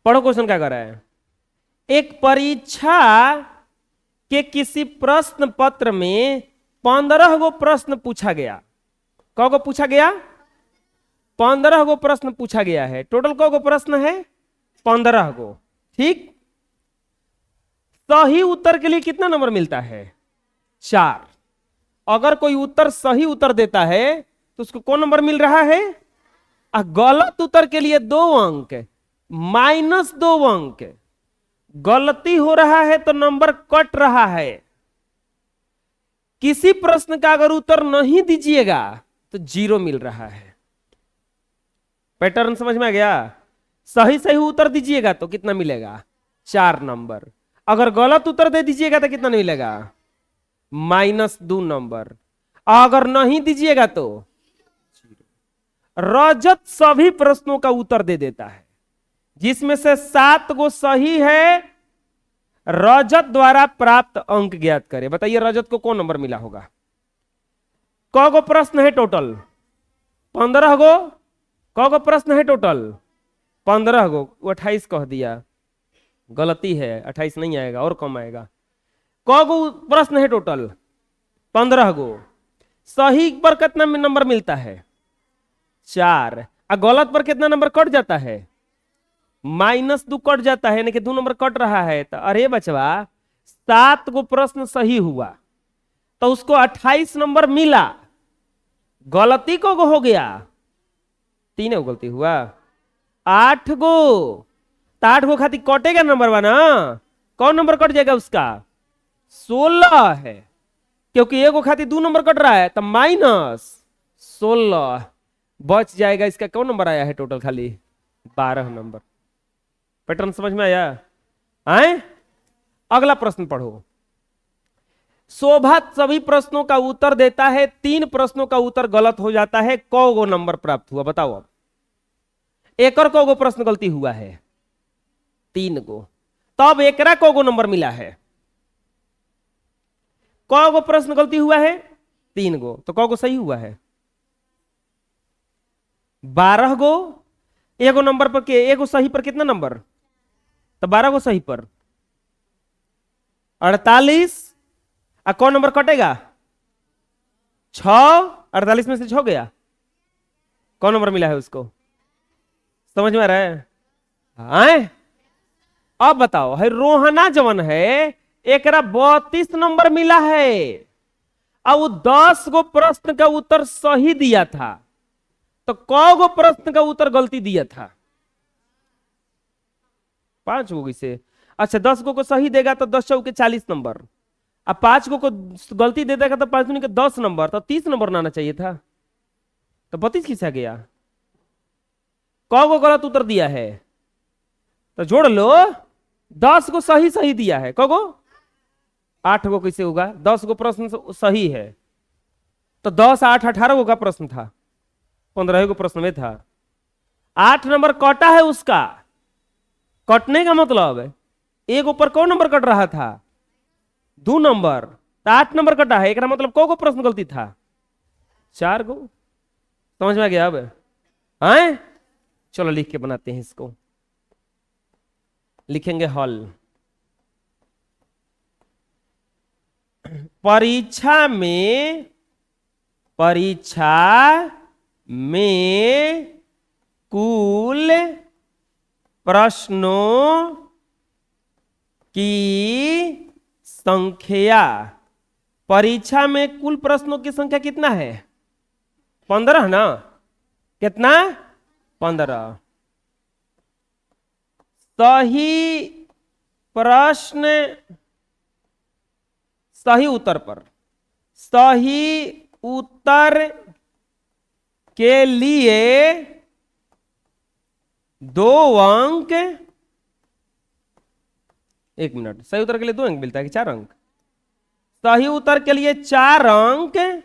पढ़ो क्वेश्चन क्या कर रहा है। एक परीक्षा के किसी प्रश्न पत्र में 15 गो प्रश्न पूछा गया। कौ गो पूछा गया? 15 गो प्रश्न पूछा गया है। टोटल कौ गो प्रश्न है? 15 गो। ठीक। सही उत्तर के लिए कितना नंबर मिलता है? 4। अगर कोई उत्तर सही उत्तर देता है तो उसको कौन नंबर मिल रहा है? गलत उत्तर के लिए 2 अंक, -2 अंक। गलती हो रहा है तो नंबर कट रहा है। किसी प्रश्न का अगर उत्तर नहीं दीजिएगा तो 0 मिल रहा है। पैटर्न समझ में आ गया? सही सही उत्तर दीजिएगा तो कितना मिलेगा? 4 नंबर। अगर गलत उत्तर दे दीजिएगा तो कितना मिलेगा? -2 नंबर। अगर नहीं दीजिएगा तो रजत सभी प्रश्नों का उत्तर दे देता है, जिसमें से 7 गो सही है। रजत द्वारा प्राप्त अंक ज्ञात करें। बताइए रजत को कौन नंबर मिला होगा? कौ गो प्रश्न है टोटल? 15 गो। कौ गो प्रश्न है टोटल? 15 गो। वो 28 कह दिया, गलती है, 28 नहीं आएगा और कम आएगा। कौ गो प्रश्न है टोटल? 15 गो। सही पर कितना नंबर मिलता है? 4। और गलत पर कितना नंबर कट जाता है? -2 कट जाता है, यानी कि 2 नंबर कट रहा है। तो अरे बचवा, 7 गो प्रश्न सही हुआ तो उसको 28 नंबर मिला। गलती को हो गया? 3 गो गलती हुआ। 8 गो। तो 8 गो खातिर कटेगा नंबर बना। कौन नंबर कट जाएगा उसका? 16 है, क्योंकि एगो खातिर 2 नंबर कट रहा है तो -16 बच जाएगा। इसका कौन नंबर आया है टोटल? खाली 12 नंबर। पैटर्न समझ में आया? आए? अगला प्रश्न पढ़ो। शोभा सभी प्रश्नों का उत्तर देता है, 3 प्रश्नों का उत्तर गलत हो जाता है। कौ गो नंबर प्राप्त हुआ? बताओ अब। एक और कौ गो प्रश्न गलती हुआ है? 3 गो। तब एकरा कौ गो नंबर मिला है? कौ गो प्रश्न गलती हुआ है? 3 गो। तो कौ गो सही हुआ है? 12 गो। एगो नंबर पर के एगो सही पर कितना नंबर? तो 12 गो सही पर 48। और कौन नंबर कटेगा? 6। 48 में से 6 गया। कौन नंबर मिला है उसको? समझ में आ रहा है? आए? अब बताओ, है रोहना जवन है, एकरा 32 नंबर मिला है। अब वो 10 गो प्रश्न का उत्तर सही दिया था, तो कौ गो प्रश्न का उत्तर गलती दिया था? 5 गो से। अच्छा, 10 गो को सही देगा तो 10 चौके 40 नंबर। अब 5 गो को गलती दे देगा तो 5 दूनी के 10 नंबर, तो 30 नंबर आना चाहिए था। तो 32 किससे गया? कौ गो गलत उत्तर दिया है? तो जोड़ लो। 10 गो सही सही दिया है। कौ गो? 8 गो कैसे होगा? 10 गो प्रश्न सही है तो 10, 8, 18 गो का प्रश्न था, 15 गो प्रश्न में था। 8 नंबर कटा है उसका। कटने का मतलब एक ऊपर कौन नंबर कट रहा था? 2 नंबर। तो 8 नंबर कटा है, एक मतलब कौ गो प्रश्न गलती था? 4 गो। समझ में आ गया अब? हैं? चलो लिख के बनाते हैं इसको। लिखेंगे हल। परीक्षा में कुल प्रश्नों की संख्या। परीक्षा में कुल प्रश्नों की संख्या कितना है? 15 ना? कितना? 15। सही प्रश्न, सही उत्तर पर, सही उत्तर के लिए 2 अंक। 1 मिनट, सही उत्तर के लिए 2 अंक मिलता है कि 4 अंक? सही उत्तर के लिए 4 अंक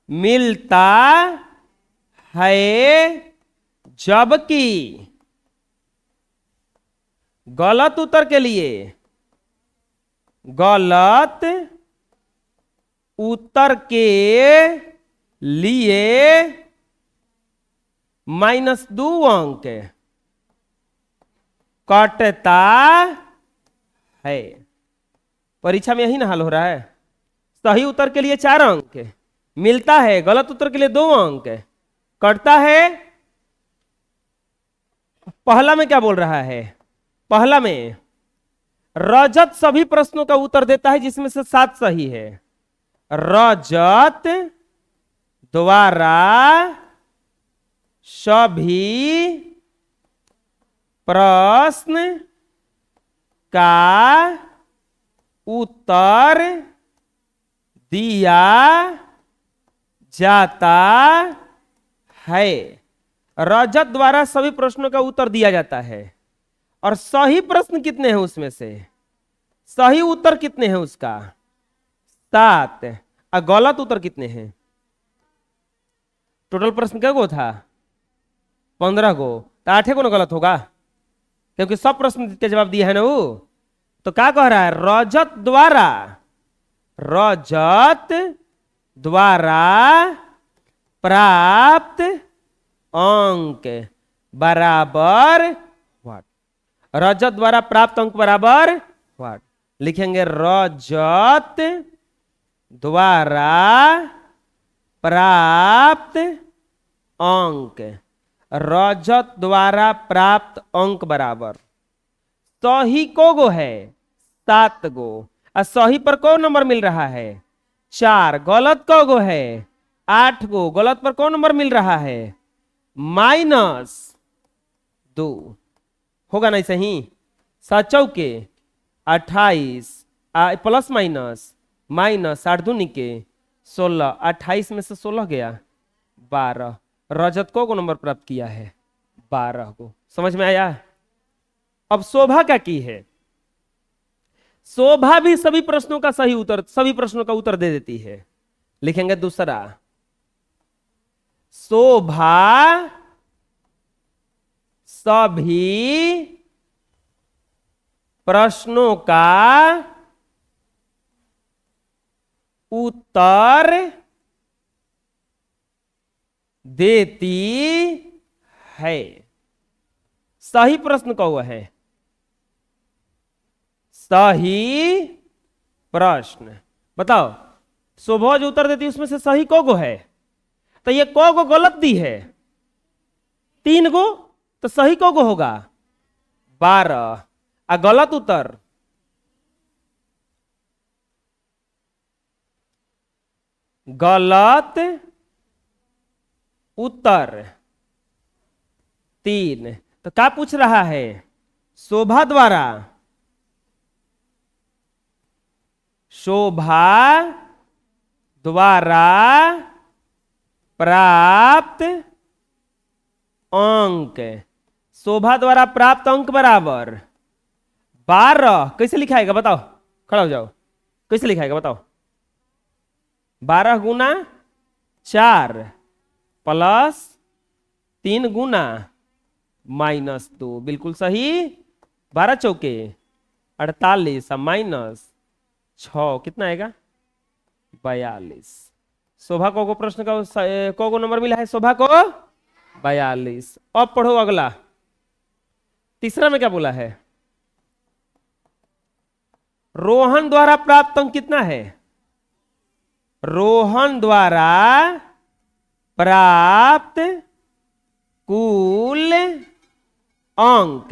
मिलता है, जबकि गलत उत्तर के लिए, गलत उत्तर के लिए -2 अंक कटता है। परीक्षा में यही ना हल हो रहा है। सही उत्तर के लिए 4 अंक मिलता है, गलत उत्तर के लिए 2 अंक कटता है। पहला में क्या बोल रहा है? पहला में रजत सभी प्रश्नों का उत्तर देता है जिसमें से 7 सही है। रजत द्वारा सभी प्रश्न का उत्तर दिया जाता है। रजत द्वारा सभी प्रश्नों का उत्तर दिया जाता है। और सही प्रश्न कितने हैं उसमें से? सही उत्तर कितने हैं उसका? 7। और गलत उत्तर कितने हैं? टोटल प्रश्न क्या गो था? 15 गो। तो 8 गो ना गलत होगा, क्योंकि सब प्रश्न के जवाब दिए है ना वो। तो क्या कह रहा है? रजत द्वारा प्राप्त अंक बराबर व्हाट? रजत द्वारा प्राप्त अंक बराबर व्हाट? लिखेंगे रजत द्वारा प्राप्त अंक। रजत द्वारा प्राप्त अंक बराबर सही को गो है? 7 गो। और सही पर कौन नंबर मिल रहा है? 4। गलत को गो है? 8 गो। गलत पर कौन नंबर मिल रहा है? -2 होगा नहीं सही? 7 चौके 28 प्लस माइनस 8 दूनी के 16। 28 में से 16 गया 12। रजत को नंबर प्राप्त किया है? 12 को। समझ में आया? अब शोभा क्या की है? शोभा भी सभी प्रश्नों का सही उत्तर, सभी प्रश्नों का उत्तर दे देती है। लिखेंगे दूसरा, शोभा सभी प्रश्नों का उत्तर देती है। सही प्रश्न कौन है? सही प्रश्न। बताओ, शोभा जो उत्तर देती है उसमें से सही को है? तो ये को गलत दी है? 3 गो। तो सही को होगा 12। आ गलत उत्तर उत्तर 3। तो क्या पूछ रहा है? शोभा द्वारा प्राप्त अंक। शोभा द्वारा प्राप्त अंक बराबर 12। कैसे लिखाएगा बताओ? खड़ा हो जाओ। कैसे लिखाएगा बताओ? 12 गुना 4 प्लस 3 गुना -2। बिल्कुल सही। 12 चौके 48 -6 कितना आएगा? 42। शोभा को प्रश्न का को नंबर मिला है? शोभा को 42। अब पढ़ो अगला। तीसरा में क्या बोला है? रोहन द्वारा प्राप्त अंक कितना है? रोहन द्वारा प्राप्त कुल अंक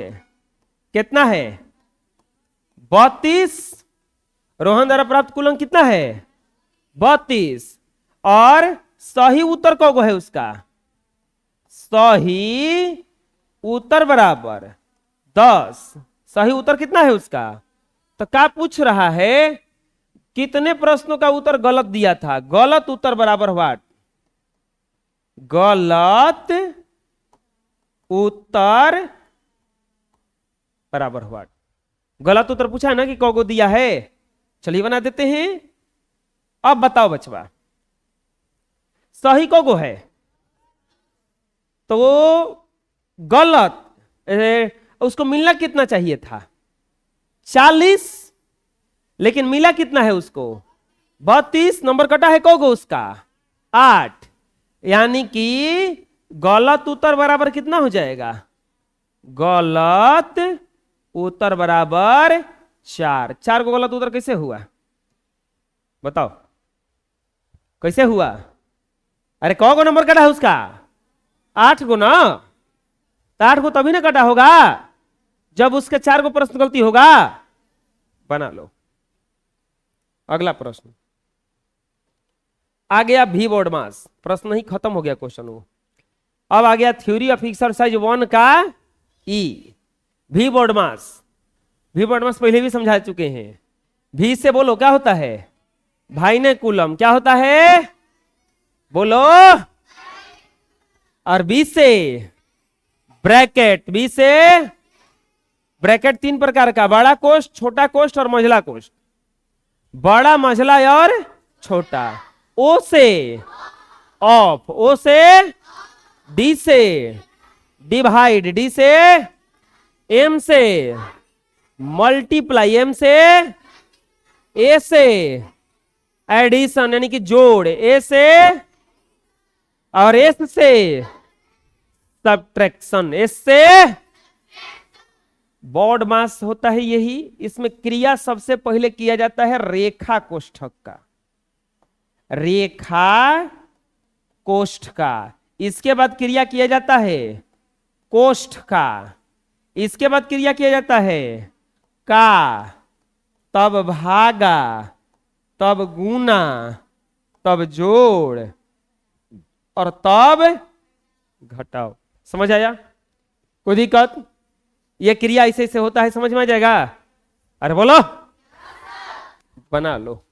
कितना है? 32। रोहन द्वारा प्राप्त कुल अंक कितना है? 32। और सही उत्तर को है उसका? सही उत्तर बराबर 10। सही उत्तर कितना है उसका? तो क्या पूछ रहा है? कितने प्रश्नों का उत्तर गलत दिया था? गलत उत्तर बराबर व्हाट? गलत उत्तर बराबर व्हाट? गलत उत्तर पूछा है ना कि को दिया है। चलिए बना देते हैं। अब बताओ बचवा, सही को है तो गलत उसको मिलना कितना चाहिए था? 40। लेकिन मिला कितना है उसको? 32। नंबर कटा है को उसका? 8। यानी कि गलत उत्तर बराबर कितना हो जाएगा? गलत उत्तर बराबर 4। 4 को गलत उत्तर कैसे हुआ बताओ, कैसे हुआ? अरे कौ गो नंबर कटा है उसका? 8 गो ना। तो 8 गो तभी ना कटा होगा जब उसके 4 गो प्रश्न गलती होगा। बना लो। अगला प्रश्न आ गया भी बोर्ड मास, प्रश्न ही खत्म हो गया क्वेश्चन वो। अब आ गया थ्योरी ऑफ एक्सरसाइज 1 का ई, भी बोर्ड मास। भी बोर्ड मास पहले भी समझा चुके हैं। भी से बोलो क्या होता है? भाई ने कूलम। क्या होता है बोलो? और बी से ब्रैकेट। बी से ब्रैकेट 3 प्रकार का, बड़ा कोष्ठ, छोटा कोष्ठ और मझला कोष्ठ। बड़ा, मझला और छोटा। ओ से ऑफ, ओ से डी से डिवाइड, डी से एम से मल्टीप्लाई, एम से ए से एडिशन यानी कि जोड़, ए से और एस से सब्ट्रैक्शन, एस से बोर्ड मास होता है यही। इसमें क्रिया सबसे पहले किया जाता है रेखा कोष्ठक का, रेखा कोष्ठ का। इसके बाद क्रिया किया जाता है कोष्ठ का। इसके बाद क्रिया किया जाता है का, तब भागा, तब गुना, तब जोड़ और तब घटाओ। समझ आया? कोई दिक्कत? यह क्रिया ऐसे ऐसे होता है, समझ में आ जाएगा? अरे बोलो, बना लो।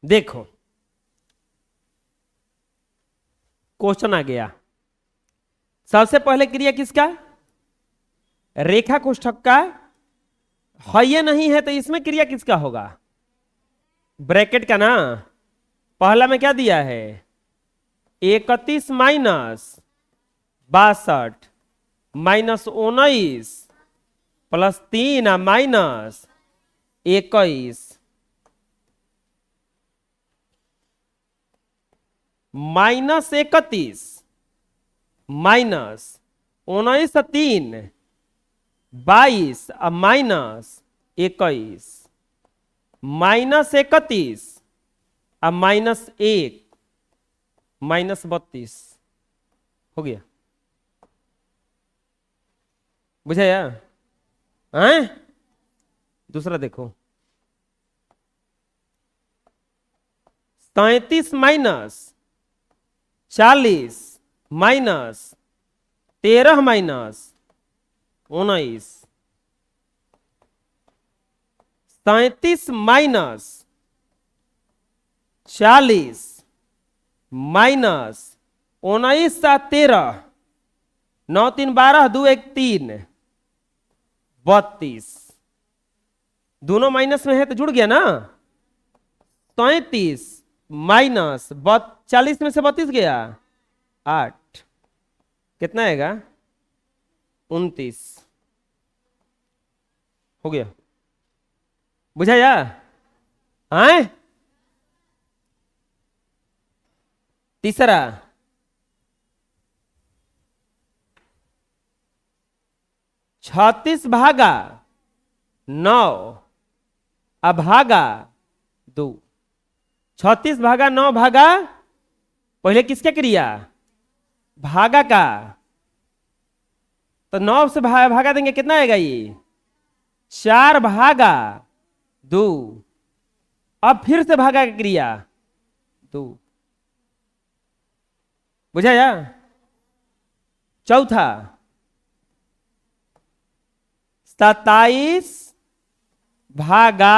देखो क्वेश्चन आ गया। सबसे पहले क्रिया किसका? रेखा कोष्ठक का। है ये नहीं है तो इसमें क्रिया किसका होगा? ब्रैकेट का ना। पहला में क्या दिया है? 31 minus 62 minus 19 plus 3 minus 21 minus 31 minus 19 3 22 minus 21 minus 31 minus 1 minus 32 हो गया। बुझाया? हैं? दूसरा देखो, 37 minus 40 minus 13 minus 19 37 minus 40 minus 19 13 9 3 12 2 1 3 32। दोनों माइनस में है तो जुड़ गया ना। 33 माइनस 40 में से 32 गया 8, कितना आएगा? 29 हो गया। बुझाया? हैं? तीसरा, 36 भागा 9 अभागा 2। 36 भागा 9 भागा, पहले किसका क्रिया? भागा का। तो 9 से भागा देंगे, कितना आएगा ये? 4 भागा 2। अब फिर से भागा का क्रिया 2। बुझाया? चौथा, 27 भागा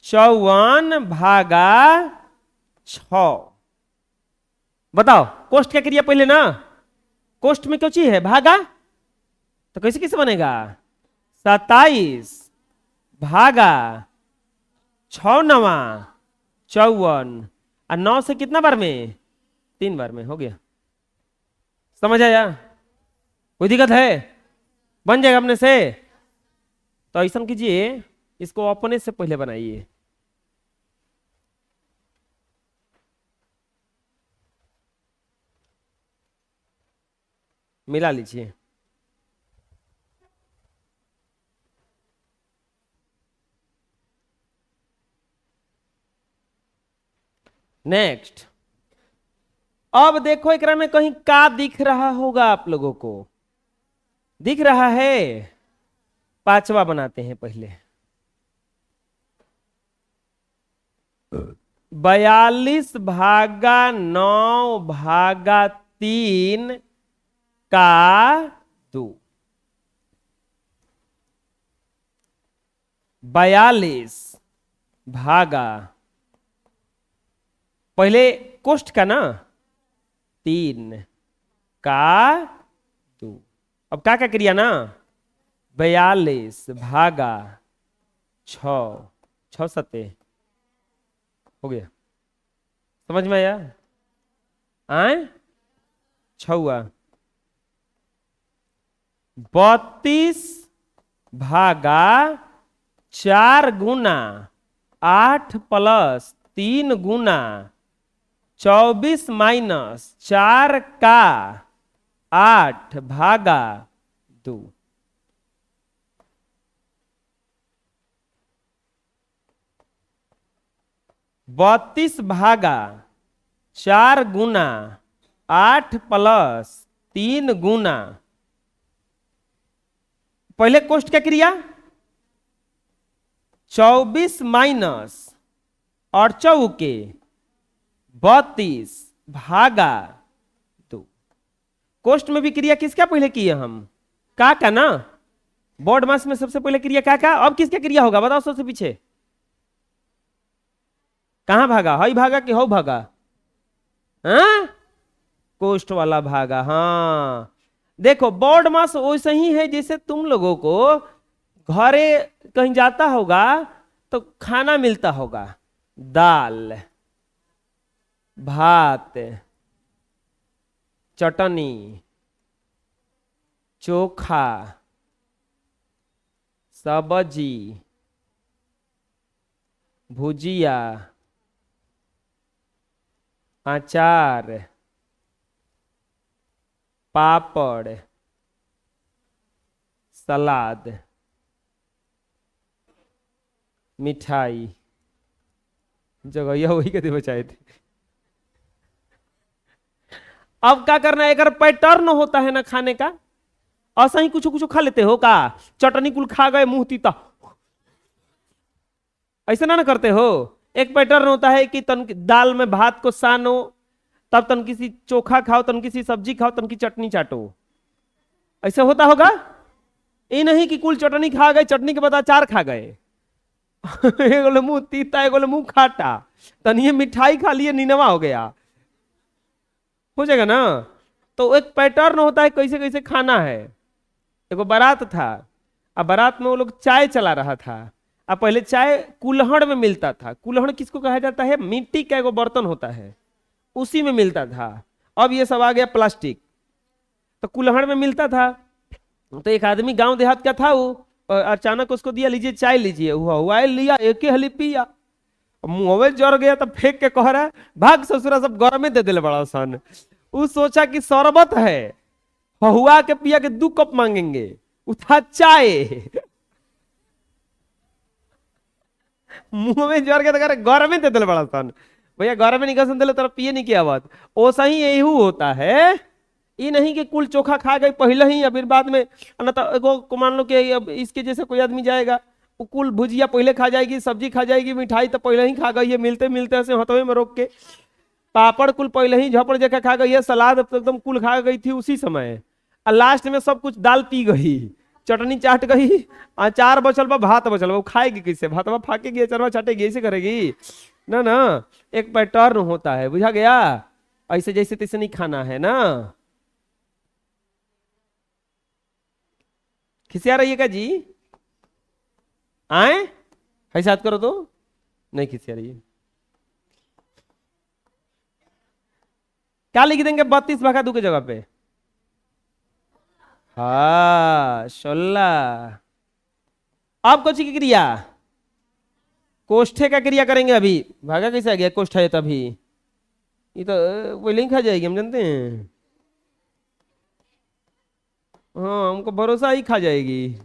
54 भागा 6। बताओ, कोष्ठ क्या क्रिया पहले ना? कोष्ठ में क्यों चाहिए है भागा, तो कैसे कैसे बनेगा? 27 भागा 6 9 54 और 9 से कितना बार में? 3 बार में। हो गया। समझ आया? कोई दिक्कत है? बन जाएगा अपने से। तो ऐसा कीजिए, इसको अपने से पहले बनाइए। मिला लीजिए। नेक्स्ट, अब देखो एकरा में कहीं का दिख रहा होगा आप लोगों को, दिख रहा है? पांचवा बनाते हैं पहले। 42 भागा 9 भागा 3 का 2। 42 भागा, पहले कोष्ठ का ना, 3 का 2। अब का क्रिया ना, 42 भागा 6, 6 सते हो गया। समझ में आया? आए 6। 32 भागा 4 गुना 8 प्लस 3 गुना 24 माइनस 4 का 8 भागा 2। 32 भागा 4 गुना 8 प्लस 3 गुना, पहले कोष्ठ क्या क्रिया, 24 माइनस और 4 के 32 भागा 2। कोष्ठ में भी क्रिया किसका पहले किए हम, का ना। बोर्ड मास में सबसे पहले क्रिया का। अब किसका क्रिया होगा बताओ सबसे पीछे, कहां भागा, हई भागा कि हो भागा? हाँ, कोष्ठ वाला भागा। हाँ देखो, बोर्ड मास वैसे ही है जैसे तुम लोगों को घरे कहीं जाता होगा तो खाना मिलता होगा, दाल भात चटनी चोखा सब्जी भुजिया अचार पापड़ सलाद मिठाई, जगह यह वही के बचाए थे। अब क्या करना है, अगर पैटर्न होता है ना खाने का, ऐसा ही कुछ कुछ खा लेते हो का, चटनी कुल खा गए मुंह तीता, ऐसा ना करते हो। एक पैटर्न होता है कि तन दाल में भात को सानो, तब तन किसी चोखा खाओ, तन किसी सब्जी खाओ, तन की चटनी चाटो, ऐसा होता होगा। ये नहीं कि कुल चटनी खा गए, चटनी के बाद अचार खा गए एक मुंह तीता एक मुंह खाटा, तन ये मिठाई खा लिए नीनवा हो गया, हो जाएगा ना। तो एक पैटर्न होता है कैसे कैसे खाना है। देखो बारात था, अब बारात में वो लोग चाय चला रहा था, अब पहले चाय कुल्हड़ में मिलता था। कुल्हड़ किसको कहा जाता है, मिट्टी का एगो बर्तन होता है, उसी में मिलता था। अब ये सब आ गया प्लास्टिक, तो कुल्हड़ में मिलता था। तो एक आदमी गांव देहात का था, वो अचानक उसको दिया, लीजिए चाय लीजिए, हुआ लिया, एक ही हली पिया, मुंह जर गया, तो फेंक के कह रहा है भाग ससुरा, सब गरम में दे दिले बड़ा सन। वो सोचा कि शरबत है, हुआ के पिया के 2 कप मांगेंगे, उठा चाय मुंह में जर के तो गरम में दे दिले बड़ा सन। भैया गरम में निकल दिले तरफ पिए नहीं किया बात, ओसा ही यही होता है। ये नहीं कि कुल चोखा खा गए पहले ही, अभी बाद में न तो मान लो कि अब इसके जैसे कोई आदमी जाएगा, वो कुल भुजिया पहले खा जाएगी, सब्जी खा जाएगी, मिठाई तो पहले ही खा गई है, मिलते मिलते ऐसे हथवे में रोक के, पापड़ कुल पहले ही झपड़ जगह खा गई है, सलाद एकदम कुल खा गई थी उसी समय, और लास्ट में सब कुछ दाल पी गई, चटनी चाट गई, अचार बचल बा, भात बचल बा, वो खाएगी किससे, भातवा फाकेगी अचारवा चाटेगी, ऐसे करेगी ना ना। एक पैटर्न होता है, बुझा गया, ऐसे जैसे तैसे नहीं खाना है ना। खिसिया रहिएगा जी, आए ऐसा करो तो नहीं खिसिया रहिए। क्या लिख देंगे 32 भागा 2 के जगह पे, हाँ 16। अब कुछ की क्रिया, कोष्ठे का क्रिया करेंगे। अभी भागा कैसे आ गया, कोष्ठ है तभी, ये तो पहले ही खा जाएगी, हम जानते हैं। हाँ हमको भरोसा ही खा जाएगी।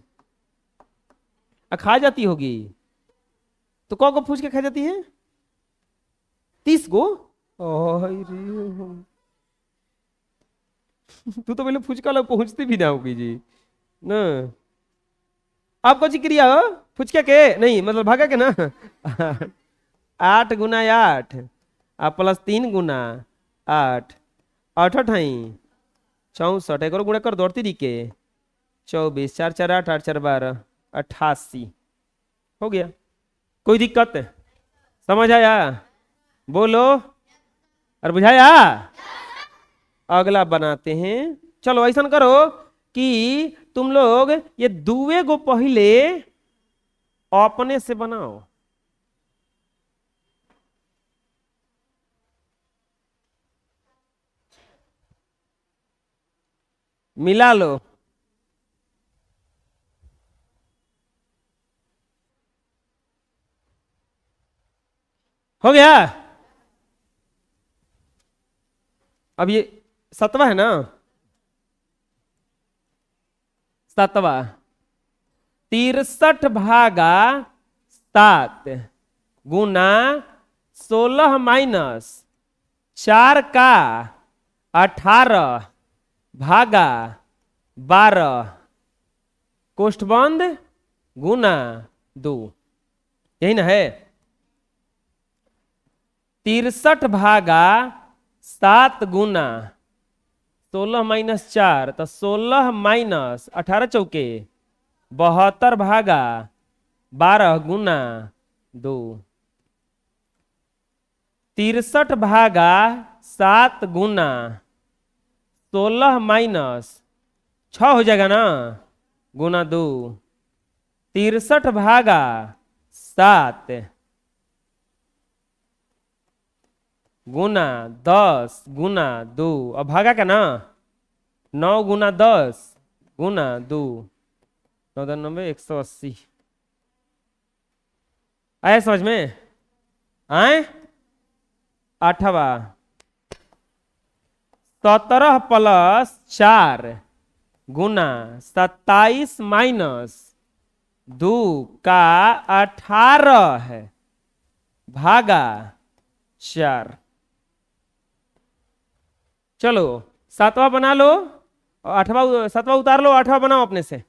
खा जाती होगी तो कौ को पूछ के खा जाती है? 30 गो? ओह रे, तू तो पहले फुचका लोग पहुंचती भी ना होगी जी ना। आप कौन सी क्रिया हो? फुचके के नहीं मतलब भागा के ना। 8 × 8 प्लस 3 × 8, 8 64 एक गुणा कर दौड़ती रही के 24, 4 4 8, 8 4 12, 88 हो गया। कोई दिक्कत? समझ आया? बोलो। और बुझाया? अगला बनाते हैं। चलो ऐसा करो कि तुम लोग ये दुए गो पहले अपने से बनाओ। मिला लो। हो गया। अब ये 7वां है ना? 7वां 63/7 गुना 16 - 4 × 18 भागा 12 कोष्ठ बंद गुना 2। यही ना है? 63/7 गुना 16 - 4 तो 16 - 18 चौके 72 भागा 12 गुना 2। 63/7 गुना 16 - 6 हो जाएगा ना गुना 2। 63/7 गुना 10 गुना 2। अब भागा का ना 9 × 10 गुना 2, 9×9 180। आया समझ में? आए? 8वां 17 + 4 गुना 27 - 2 का 18 भागा 4। चलो 7वां बना लो और 8वां 7वां उतार लो, 8वां बनाओ अपने से।